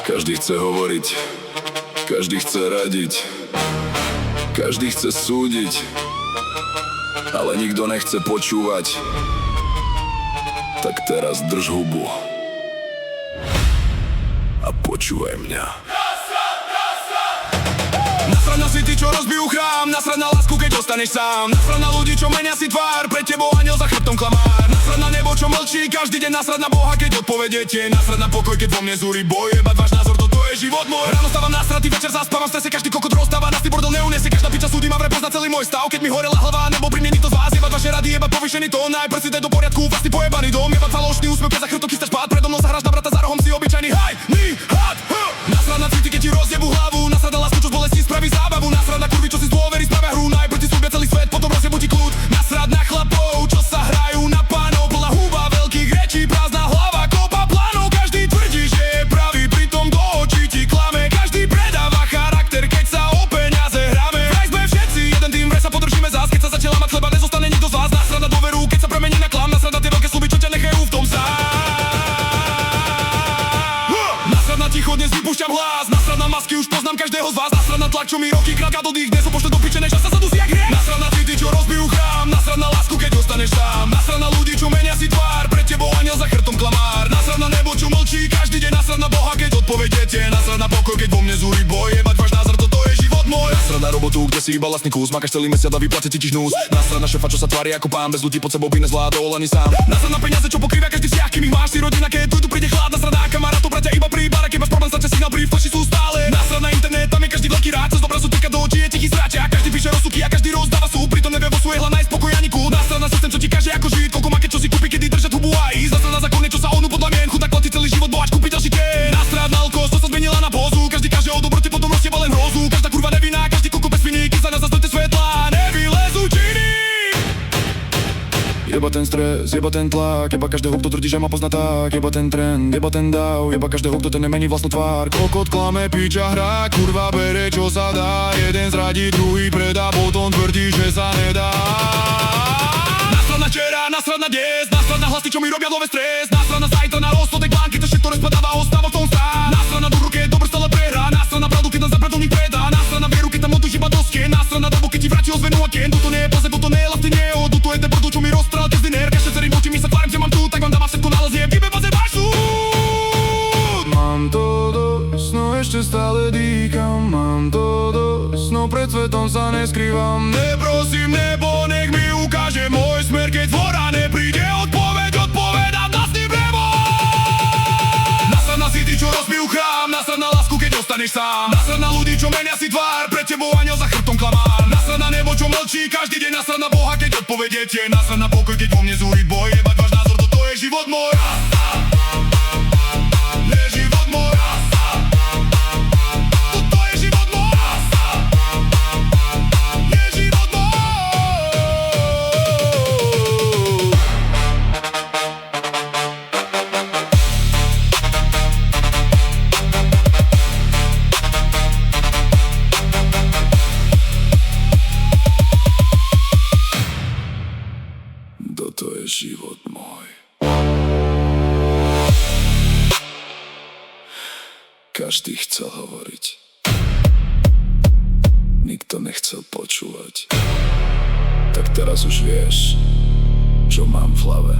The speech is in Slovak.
Každý chce hovoriť, každý chce radiť, každý chce súdiť, ale nikto nechce počúvať. Tak teraz drž hubu a počúvaj mňa. Nasrať na svity, čo rozbijú chrám, nasrať na lásku, keď ostaneš sám, nasrať na ľudí, čo menia si tvár, pre tebou aniel za chrbtom klamár, nasrať na nebo, čo mlčí každý deň, nasrať na Boha, keď odpovedete, nasrať na pokoj, keď vo mne zúri boj, jebať váš názor, toto je život môj. Ráno stávam nasratý, večer zaspávam v strese, každý kokot rozstáva, nás ty bordel neuniesie, každá piča súdy ma vrepozna celý môj stav, keď mi horela hlava, nebo pri mne nikto z vás, jebať vaše rady, jebať povýšený tón, najprv si daj do poriadku, vlastný pojebaný dom, jebať falošný úsmev, keď za chrbtom chystáš pád, predo mnou sa hráš na brata, za rohom si obyčajný haj, ni, had, nasrať na city, keď ti rozjebu hlavu, nasrať na lásku, čo z bolesti spraví zábavu, nasrať na kurvy, čo si z dôvery spravia hru, najprv ti slúbia celý svet, potom rozjebu ti kľud, nasrať na chlapov, čo sa hrajú na pánov, plná huba veľkých rečí, prázdna hlava, kopa plánov, každý tvrdí, že je pravý, pritom do očí ti klame, každý predáva charakter, keď sa o peniaze hráme, vraj sme všetci jeden tým, vraj sa podržíme zás, keď sa začne lámať chleba, nezostane nikto z vás, nasrať na dôveru, keď sa premení na klam, nasrať na tie veľké sľuby, čo ťa nechajú v tom sám. Nasrať na ticho, dnes vypúšťam hlas, nasrať na masky, už poznám každého z vás, nasrať na tlak, čo mi roky krátka do dých, dnes ho pošle do piče, nech sa zadusí jak hriech. Nasrať na city, čo rozbijú chrám, nasrať na lásku, keď ostaneš sám, nasrať na ľudí, čo menia si tvár, pre tebou aniel za chrbtom klamár, nasrať na nebo, čo mlčí každý deň, nasrať na Boha, keď odpovedete, nasrať na pokoj, keď vo mne zúri boj, jebať váš názor, toto je život môj. Nasrať na robotu, kde si iba vlastný kus, makáš celý mesiac a vyplatia ti hnus, nasrať na šefa, čo sa tvári ako pán, bez ľudí pod sebou by nezvládol ani sám, nasrať na peniaze, čo pokrývia každý vzťah, kým ich máš, si rodina, keď tu príde chlad, nasrať na kamarátov, bratia iba pri bare, keď máš problém, stačia signál, pri fleši sú stále, nasrať na internet, tam je každý veľký rád, cez obrazu týka do očí, je tichý sráčak, každý píše rozsudky a každý rozdáva súd, pritom nevie vo svojej hlavnej spokoj ani kút, nasrať na systém, čo ti kaže ako žiť, koľko má keď čo si kúpi, kedy držať hubu a ísť, nasrať na zákony, čo sa onu podľa mien, chudák platí celý život, bohač kúpi ďalší ten, nasrať na alkohol, čo sa zmenila na pózu, každý kaže o dobrote, potom roztieba len hrozu, každá kurva nevinná, každý koko bez viny, keď sa nás zazdojte svetla, nevylezú činy. Jeba ten stres, jeba ten tlak, jeba každého, kto tvrdí, že ma pozná tak, jeba ten trend, jeba ten dav, jeba každého, kto ten nemení vlastnú tvár. Kokot klame, piča hrá, kurva bere, čo sa dá, jeden zradí, druhý predá, potom tvrdí, že sa nedá. Nasrad na včera, nasrad na dnes, nasrad na hlasy, čo mi robia dlové stres, nasrad na zajtra, na rozsudek banky, to všetko rozpadáva, ostáva v tom sám. Nasrad na dobrú, keď dobrý stále prehrá, nasrad na pravdu, keď nám za pravdu nik predá, nasrad na vieru, keď tam montuj iba do skien, nasrad na dobu, keď ti vráti ozvenu a kien, to nie je plaze, to nie je lafty, nie je odu, to je ten bordu, čo mi rozstrel každý ner, každý celým očím, sa tvárim, že mám tu, tak vám dávam všetko na lezie, vybe baze váš súd. Mám to dosť, no ešte stále dýcham, mám to dosť, no pred svetom sa neskrývam, neprosím nebo, nech mi ukáže môj smer, keď zvora nepríde odpovedám vlastným nebom. Nasrad na city, čo rozbijú chrám, nasrad na lásku, keď ostaneš sám, nasrad na ľudí, čo menia si tvár, pre tebou aniel za chrbtom klamár, nasrad na nebo, čo mlčí každý deň, nasrad na Boha, keď odpovedete, nasrad na pokoj, keď vo mne zúri boj, jebať váš názor, toto je život môj. Je život môj. Toto je život môj. Je život môj. Toto je život môj. Každý chcel hovoriť, nikto nechcel počúvať. Tak teraz už vieš, čo mám v hlave.